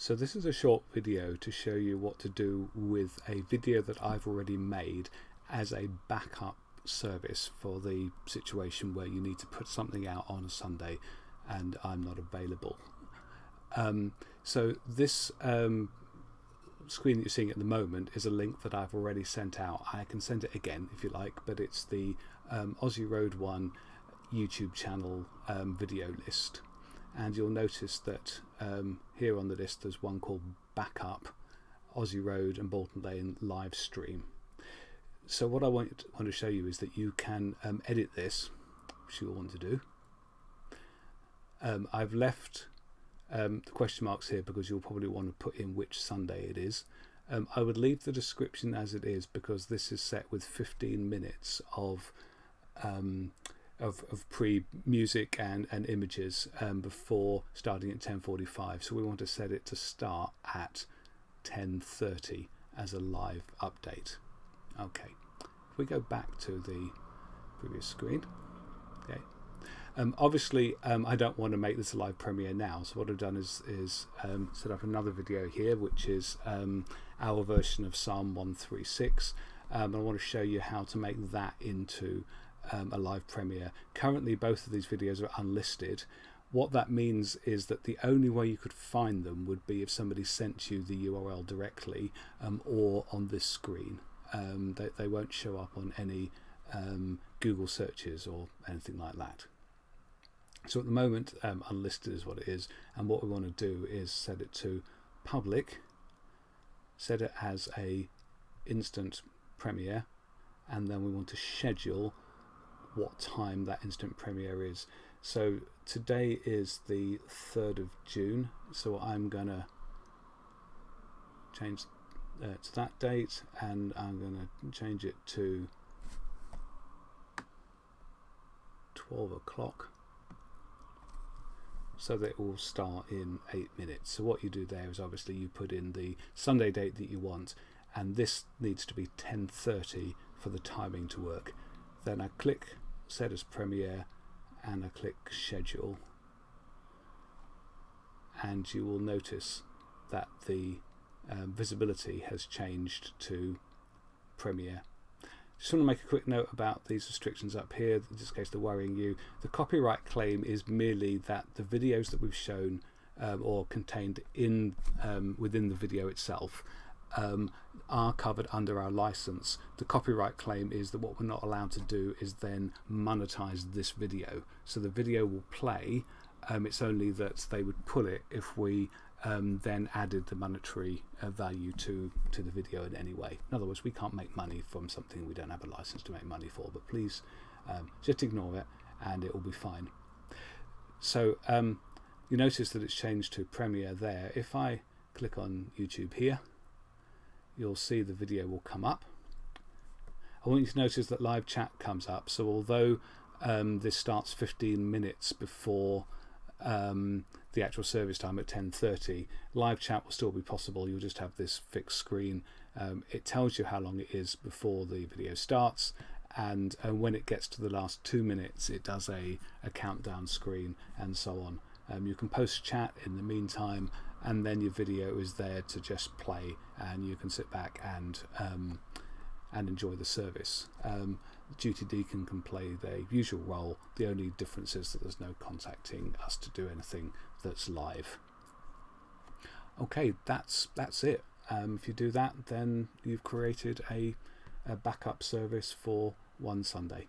So this is a short video to show you what to do with a video that I've already made as a backup service for the situation where you need to put something out on a Sunday and I'm not available. So this screen that you're seeing at the moment is a link that I've already sent out. I can send it again if you like, but it's the Aussie Road 1 YouTube channel video list, and you'll notice that here on the list there's one called Backup Aussie Road and Bolton Lane live stream. So what I want to show you is that you can edit this, which you'll want to do. I've left the question marks here because you'll probably want to put in which Sunday it is. I would leave the description as it is because this is set with 15 minutes of pre-music and images before starting at 10:45. So we want to set it to start at 10:30 as a live update. Okay, if we go back to the previous screen. Okay. Obviously, I don't want to make this a live premiere now, so what I've done is set up another video here, which is our version of Psalm 136. I want to show you how to make that into a live premiere. Currently, both of these videos are unlisted. What that means is that the only way you could find them would be if somebody sent you the URL directly or on this screen. They won't show up on any Google searches or anything like that. So at the moment, unlisted is what it is, and what we want to do is set it to public, set it as a instant premiere, and then we want to schedule what time that instant premiere is. So today is the 3rd of June, so I'm going to change to that date, and I'm going to change it to 12 o'clock. So that it will start in 8 minutes. So what you do there is obviously you put in the Sunday date that you want, and this needs to be 10:30 for the timing to work. Then I click set as premiere and I click schedule, and you will notice that the visibility has changed to premiere. Just want to make a quick note about these restrictions up here, just in case they're worrying you. The copyright claim is merely that the videos that we've shown or contained in within the video itself are covered under our license. The copyright claim is that what we're not allowed to do is then monetize this video. So the video will play, it's only that they would pull it if we then added the monetary value to the video in any way. In other words, we can't make money from something we don't have a license to make money for, but please just ignore it and it will be fine. So you notice that it's changed to premiere there. If I click on YouTube here, you'll see the video will come up. I want you to notice that live chat comes up. So although this starts 15 minutes before the actual service time at 10:30, live chat will still be possible. You'll just have this fixed screen. It tells you how long it is before the video starts, and when it gets to the last 2 minutes it does a countdown screen and so on. You can post chat in the meantime, and then your video is there to just play and you can sit back and enjoy the service. Duty Deacon can play their usual role. The only difference is that there's no contacting us to do anything that's live. Okay, that's it. If you do that, then you've created a backup service for one Sunday.